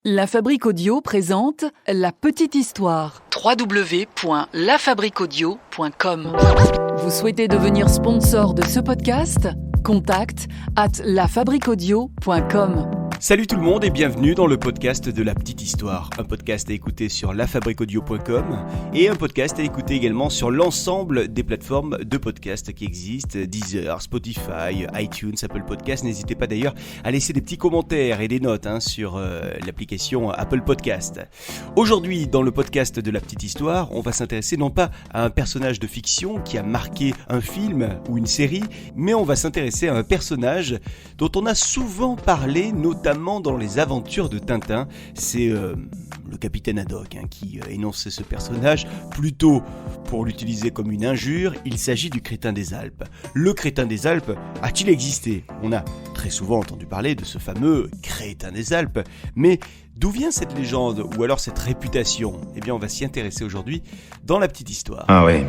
La Fabrique Audio présente La Petite Histoire. www.lafabriqueaudio.com. Vous souhaitez devenir sponsor de ce podcast ? Contact @lafabriqueaudio.com. Salut tout le monde et bienvenue dans le podcast de La Petite Histoire, un podcast à écouter sur lafabriqueaudio.com et un podcast à écouter également sur l'ensemble des plateformes de podcast qui existent, Deezer, Spotify, iTunes, Apple Podcast. N'hésitez pas d'ailleurs à laisser des petits commentaires et des notes sur l'application Apple Podcast. Aujourd'hui, dans le podcast de La Petite Histoire, on va s'intéresser non pas à un personnage de fiction qui a marqué un film ou une série, mais on va s'intéresser à un personnage dont on a souvent parlé, notamment dans les aventures de Tintin. C'est le capitaine Haddock qui énonçait ce personnage, plutôt pour l'utiliser comme une injure. Il s'agit du crétin des Alpes. Le crétin des Alpes a-t-il existé ? On a très souvent entendu parler de ce fameux crétin des Alpes, mais d'où vient cette légende ou alors cette réputation ? Eh bien, on va s'y intéresser aujourd'hui dans La Petite Histoire. Ah ouais,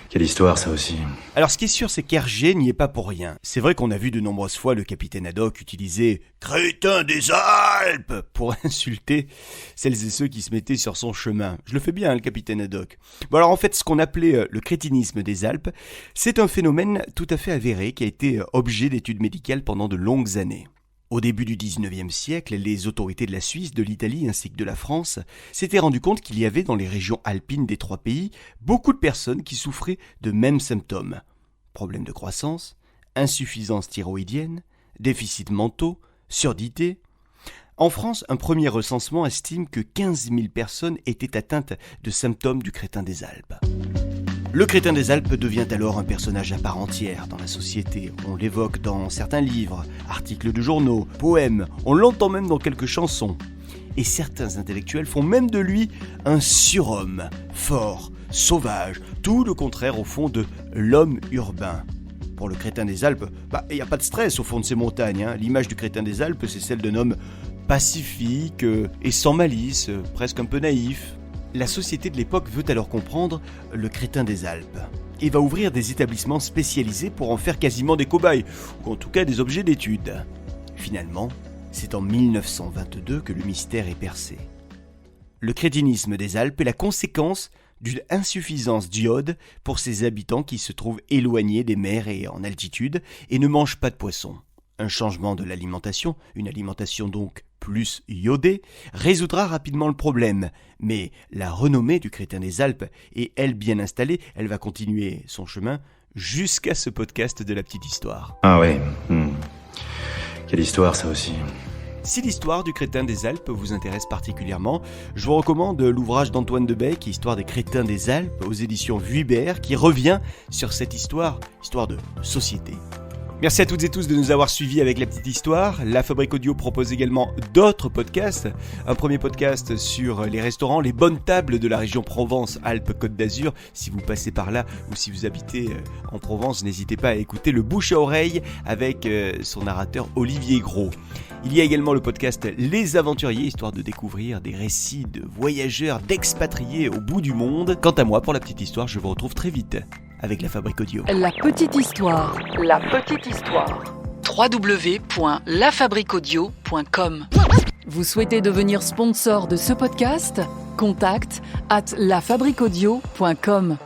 Quelle histoire ça aussi. Alors ce qui est sûr, c'est qu'Hergé n'y est pas pour rien. C'est vrai qu'on a vu de nombreuses fois le capitaine Haddock utiliser « crétin des Alpes » pour insulter celles et ceux qui se mettaient sur son chemin. Je le fais bien, le capitaine Haddock. Bon alors en fait, ce qu'on appelait le crétinisme des Alpes, c'est un phénomène tout à fait avéré qui a été objet d'études médicales pendant de longues années. Au début du 19e siècle, les autorités de la Suisse, de l'Italie ainsi que de la France s'étaient rendues compte qu'il y avait dans les régions alpines des trois pays beaucoup de personnes qui souffraient de mêmes symptômes. Problèmes de croissance, insuffisance thyroïdienne, déficits mentaux, surdité. En France, un premier recensement estime que 15 000 personnes étaient atteintes de symptômes du crétin des Alpes. Le crétin des Alpes devient alors un personnage à part entière dans la société. On l'évoque dans certains livres, articles de journaux, poèmes, on l'entend même dans quelques chansons. Et certains intellectuels font même de lui un surhomme, fort, sauvage, tout le contraire au fond de l'homme urbain. Pour le crétin des Alpes, il n'y a pas de stress au fond de ces montagnes. L'image du crétin des Alpes, c'est celle d'un homme pacifique et sans malice, presque un peu naïf. La société de l'époque veut alors comprendre le crétin des Alpes et va ouvrir des établissements spécialisés pour en faire quasiment des cobayes, ou en tout cas des objets d'étude. Finalement, c'est en 1922 que le mystère est percé. Le crétinisme des Alpes est la conséquence d'une insuffisance d'iode pour ces habitants qui se trouvent éloignés des mers et en altitude et ne mangent pas de poissons. Un changement de l'alimentation, une alimentation donc plus iodée, résoudra rapidement le problème. Mais la renommée du crétin des Alpes est, elle, bien installée. Elle va continuer son chemin jusqu'à ce podcast de La Petite Histoire. Ah ouais, Quelle histoire ça aussi. Si l'histoire du crétin des Alpes vous intéresse particulièrement, je vous recommande l'ouvrage d'Antoine de Becque, Histoire des crétins des Alpes, aux éditions Vuibert, qui revient sur cette histoire de société. Merci à toutes et tous de nous avoir suivis avec La Petite Histoire. La Fabrique Audio propose également d'autres podcasts. Un premier podcast sur les restaurants, les bonnes tables de la région Provence-Alpes-Côte d'Azur. Si vous passez par là ou si vous habitez en Provence, n'hésitez pas à écouter le bouche à oreille avec son narrateur Olivier Gros. Il y a également le podcast Les Aventuriers, histoire de découvrir des récits de voyageurs, d'expatriés au bout du monde. Quant à moi, pour La Petite Histoire, je vous retrouve très vite avec La Fabrique Audio. La Petite Histoire. La Petite Histoire. www.lafabriqueaudio.com. Vous souhaitez devenir sponsor de ce podcast ? Contact @lafabriqueaudio.com.